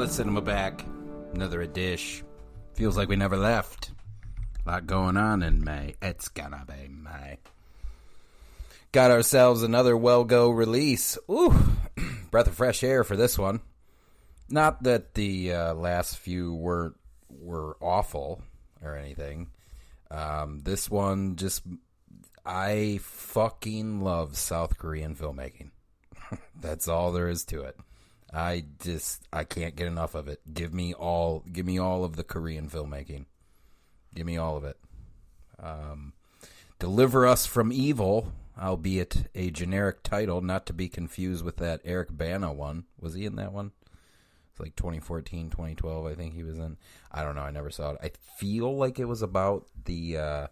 Cinema back. Another dish. Feels like we never left. A lot going on in May. It's gonna be May. Got ourselves another well-go release. Ooh, breath of fresh air for this one. Not that the last few were awful or anything. This one just... I fucking love South Korean filmmaking. That's all there is to it. I can't get enough of it. Give me all of the Korean filmmaking. Give me all of it. Deliver Us from Evil, albeit a generic title, not to be confused with that Eric Bana one. Was he in that one? It's like 2014, 2012, I think he was in. I don't know, I never saw it. I feel like it was about the...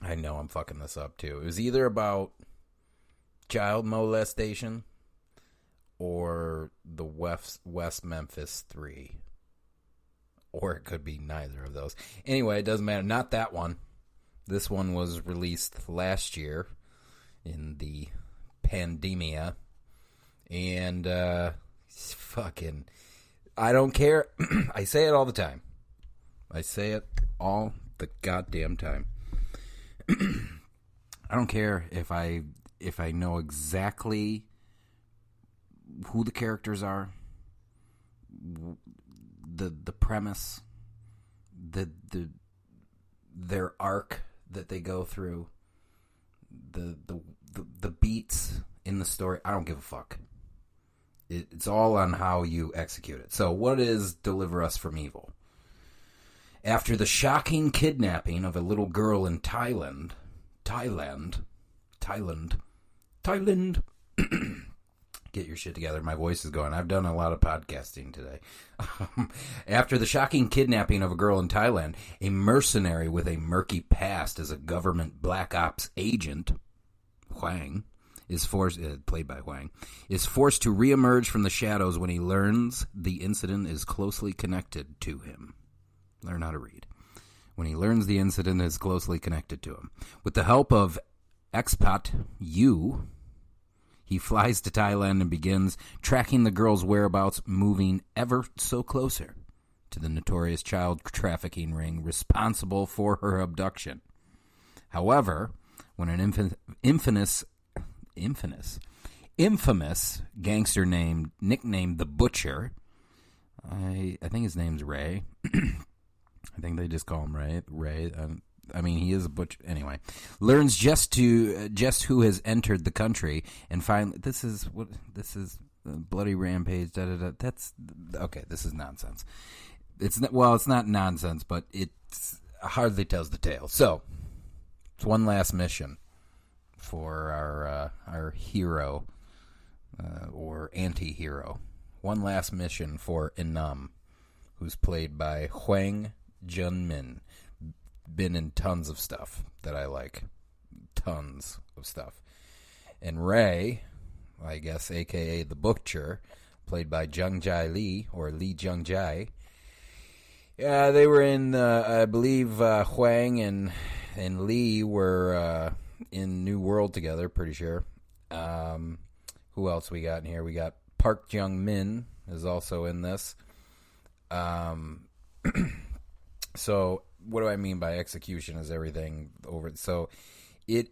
I know I'm fucking this up too. It was either about child molestation or the West Memphis 3. Or it could be neither of those. Anyway, it doesn't matter. Not that one. This one was released last year in the pandemia. And fucking... I don't care. I say it all the time. I say it all the goddamn time. I don't care if I know exactly who the characters are, the premise, their arc that they go through, the beats in the story. I don't give a fuck. It's all on how you execute it. So what is Deliver Us from Evil? After the shocking kidnapping of a little girl in Thailand, get your shit together. My voice is going. I've done a lot of podcasting today. After the shocking kidnapping of a girl in Thailand, a mercenary with a murky past as a government black ops agent, Huang, played by Huang, is forced to reemerge from the shadows when he learns the incident is closely connected to him. Learn how to read. When he learns the incident is closely connected to him. With the help of expat Yu, he flies to Thailand and begins tracking the girl's whereabouts, moving ever so closer to the notorious child trafficking ring responsible for her abduction. However, when an infamous gangster nicknamed the Butcher, I think his name's Ray. I think they just call him Ray. I mean, he is a butcher. Anyway, learns just who has entered the country, and finally, this is bloody rampage. That's okay. This is nonsense. It's not nonsense, but it hardly tells the tale. So, it's one last mission for our hero or anti-hero. One last mission for Inam, who's played by Huang Junmin. Been in tons of stuff that I like. Tons of stuff. And Ray, I guess, a.k.a. the Butcher, played by Jung Jae Lee, or Lee Jung Jae. Yeah, they were in, I believe, Huang and Lee were in New World together, pretty sure. Who else we got in here? We got Park Jung Min is also in this. So what do I mean by execution is everything over. So it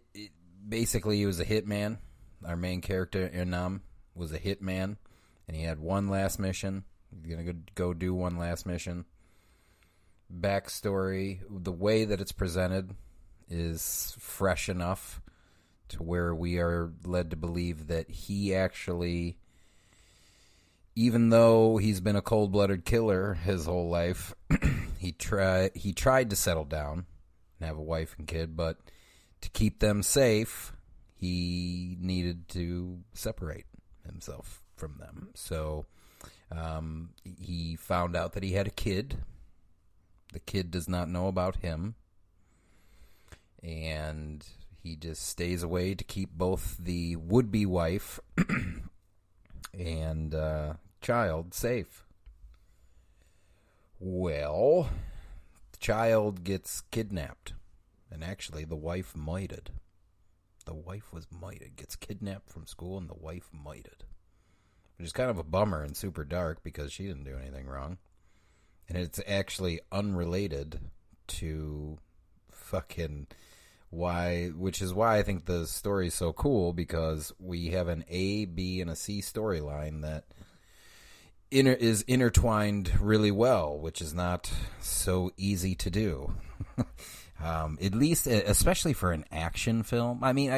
basically, he was a hitman. Our main character, Inam, was a hitman, and he had one last mission. He's going to go do one last mission. Backstory, the way that it's presented is fresh enough to where we are led to believe that he actually, even though he's been a cold-blooded killer his whole life, he tried to settle down and have a wife and kid, but to keep them safe, he needed to separate himself from them. So he found out that he had a kid. The kid does not know about him, and he just stays away to keep both the would-be wife and child safe. Well, the child gets kidnapped, and actually the wife mighted. The wife was mighted, gets kidnapped from school, and the wife mighted. which is kind of a bummer and super dark because she didn't do anything wrong. And it's actually unrelated to fucking why, which is why I think the story is so cool, because we have an A, B, and a C storyline that is intertwined really well, which is not so easy to do. At least, especially for an action film. I mean,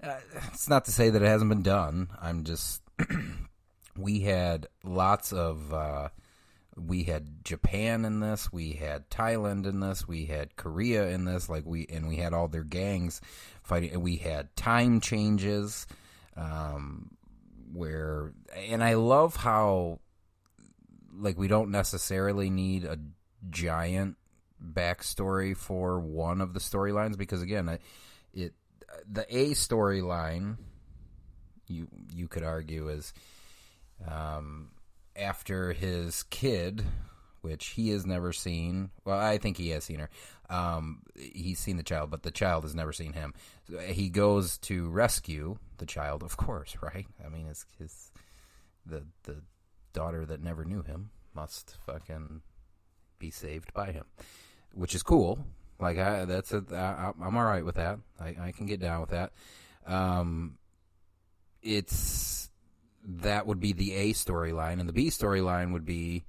it's not to say that it hasn't been done. I'm just, we had lots of, we had Japan in this, we had Thailand in this, we had Korea in this, we had all their gangs fighting, and we had time changes, and I love how, we don't necessarily need a giant backstory for one of the storylines, because again, the A storyline, you could argue, is after his kid, which he has never seen. Well, I think he has seen her. He's seen the child, but the child has never seen him. So he goes to rescue the child, of course, right? I mean, it's the daughter that never knew him must fucking be saved by him, which is cool. I'm all right with that. I can get down with that. That would be the A storyline, and the B storyline would be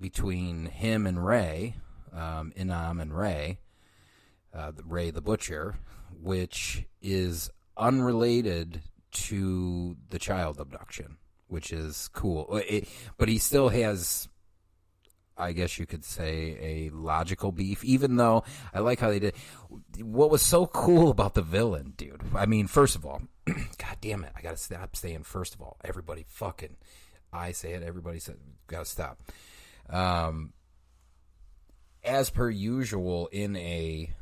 between him and Ray, Inam and Ray, Ray the Butcher, which is unrelated to the child abduction, which is cool. But he still has, I guess you could say, a logical beef, even though I like how they did. What was so cool about the villain, dude? I mean, first of all, God damn it, I gotta stop saying first of all. Everybody fucking, I say it, everybody said, gotta stop. As per usual in a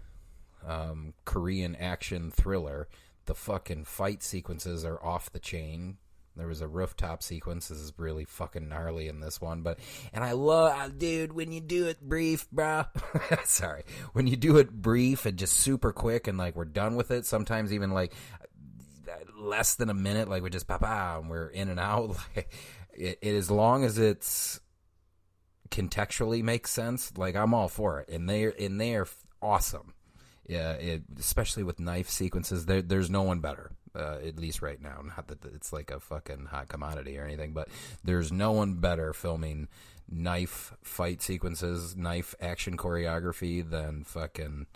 Korean action thriller, the fucking fight sequences are off the chain. There was a rooftop sequence. This is really fucking gnarly in this one. And I love, dude, when you do it brief, bro. Sorry. When you do it brief and just super quick and we're done with it, sometimes even less than a minute, we just pop and we're in and out. It as long as it's contextually makes sense, I'm all for it. And they're awesome. Yeah, especially with knife sequences, there's no one better. At least right now. Not that it's like a fucking hot commodity or anything, but there's no one better filming knife fight sequences, knife action choreography than fucking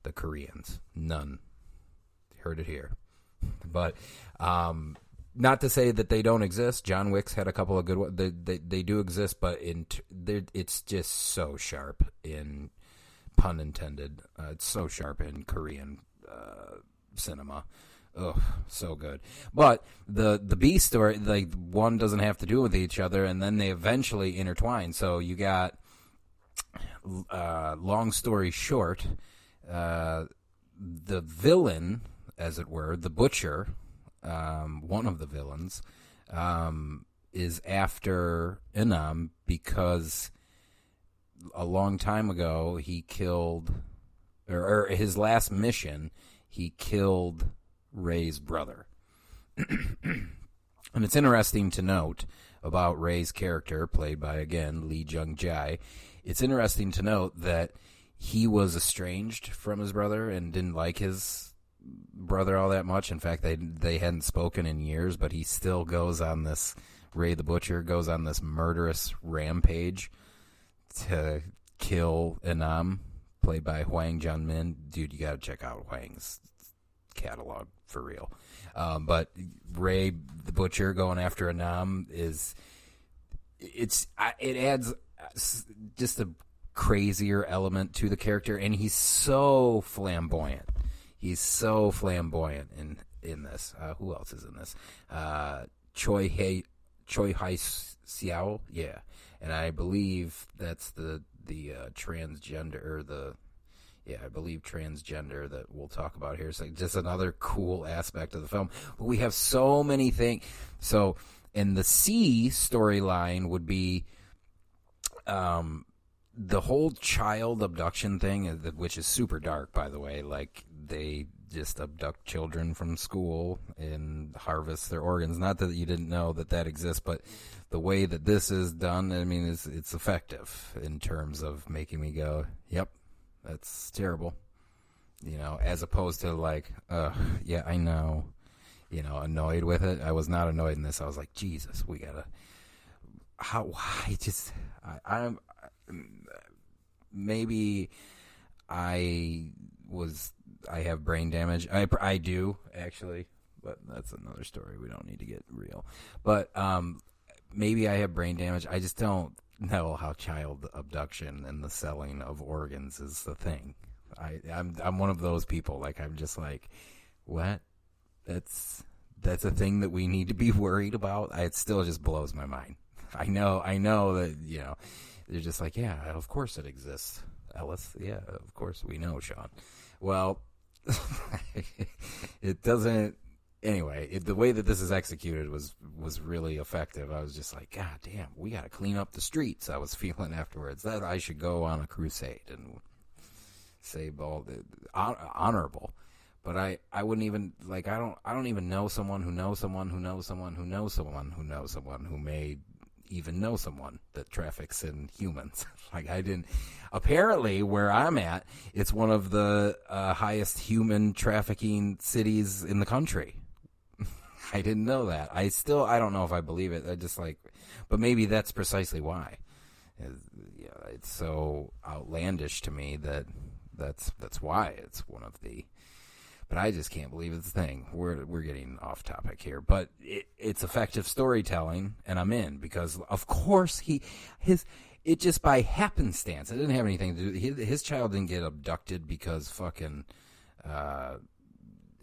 the Koreans. None. Heard it here. But not to say that they don't exist. John Wick's had a couple of good ones. They do exist, but it's just so sharp in, pun intended, it's so sharp in Korean cinema. Oh, so good. But the B story, one doesn't have to do with each other, and then they eventually intertwine. So you got, long story short, the villain, as it were, the Butcher, one of the villains, is after Inam because a long time ago he killed, or his last mission, he killed Ray's brother. And it's interesting to note about Ray's character, played by, again, Lee Jung-jae. It's interesting to note that he was estranged from his brother and didn't like his brother all that much. In fact, they hadn't spoken in years, but he still goes on this, Ray the Butcher goes on this murderous rampage to kill Inam, played by Hwang Jun-min. Dude, you gotta check out Hwang's catalog for real. But Ray the Butcher going after Inam it adds just a crazier element to the character, and he's so flamboyant. He's so flamboyant in this. Who else is in this? Choi Hai-seao, yeah, and I believe that's the transgender, or I believe transgender that we'll talk about here. It's just another cool aspect of the film. But we have so many things. So, and the C storyline would be the whole child abduction thing, which is super dark, by the way. just abduct children from school and harvest their organs. Not that you didn't know that exists, but the way that this is done, I mean, it's effective in terms of making me go, yep, that's terrible. As opposed to like, yeah, I know, annoyed with it. I was not annoyed in this. I was like, Jesus, we gotta, I'm, maybe I have brain damage. I do, actually, but that's another story. We don't need to get real. But maybe I have brain damage. I just don't know how child abduction and the selling of organs is the thing. I'm one of those people. Like, I'm just like, what? That's a thing that we need to be worried about. It still just blows my mind. I know that, they're just like, yeah, of course it exists, Ellis. Yeah, of course we know, Sean. Well, it doesn't. Anyway, the way that this is executed was really effective. I was just like, God damn, we got to clean up the streets. I was feeling afterwards that I should go on a crusade and save all the honorable. But I wouldn't even, like, I don't even know someone who knows someone who knows someone who knows someone who knows someone who may even know someone that traffics in humans. Like, I didn't. Apparently, where I'm at, it's one of the highest human trafficking cities in the country. I didn't know that. I don't know if I believe it. I just like, but maybe that's precisely why. It's so outlandish to me that's why it's one of the. But I just can't believe it's a thing. We're getting off topic here, but it's effective storytelling, and I'm in because, of course, it just by happenstance. It didn't have anything to do. His child didn't get abducted because fucking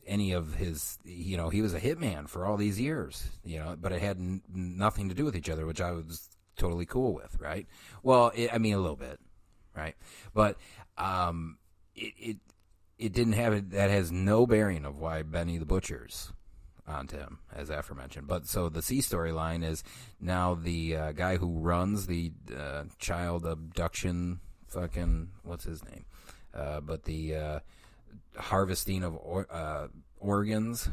any of his. He was a hitman for all these years. But it had nothing to do with each other, which I was totally cool with. Right? Well, a little bit, right? But it didn't have it. That has no bearing of why Benny the Butcher's onto him, as aforementioned. But so the C storyline is now the guy who runs the child abduction, fucking what's his name? But the harvesting of organs,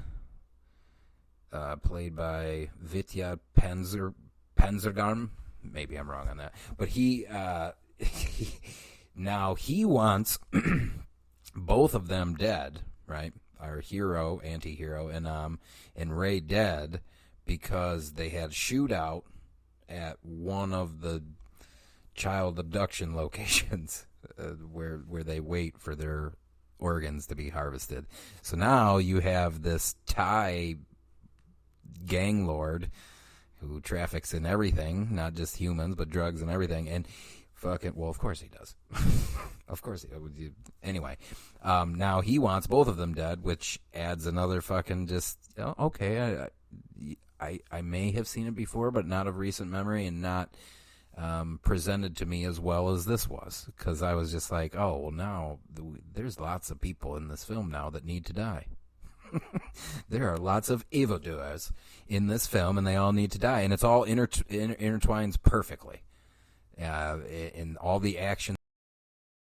played by Vitya Penzergarm. Maybe I'm wrong on that, but he now he wants. Both of them dead, right? Our hero, anti-hero, and Ray dead because they had a shootout at one of the child abduction locations where they wait for their organs to be harvested. So now you have this Thai gang lord who traffics in everything, not just humans, but drugs and everything, and well, of course he does. Of course he would. Anyway, now he wants both of them dead, which adds another fucking just, okay, I may have seen it before, but not of recent memory and not presented to me as well as this was. Because I was just like, oh, well, now there's lots of people in this film now that need to die. There are lots of evildoers in this film, and they all need to die. And it's all intertwines perfectly. In all the action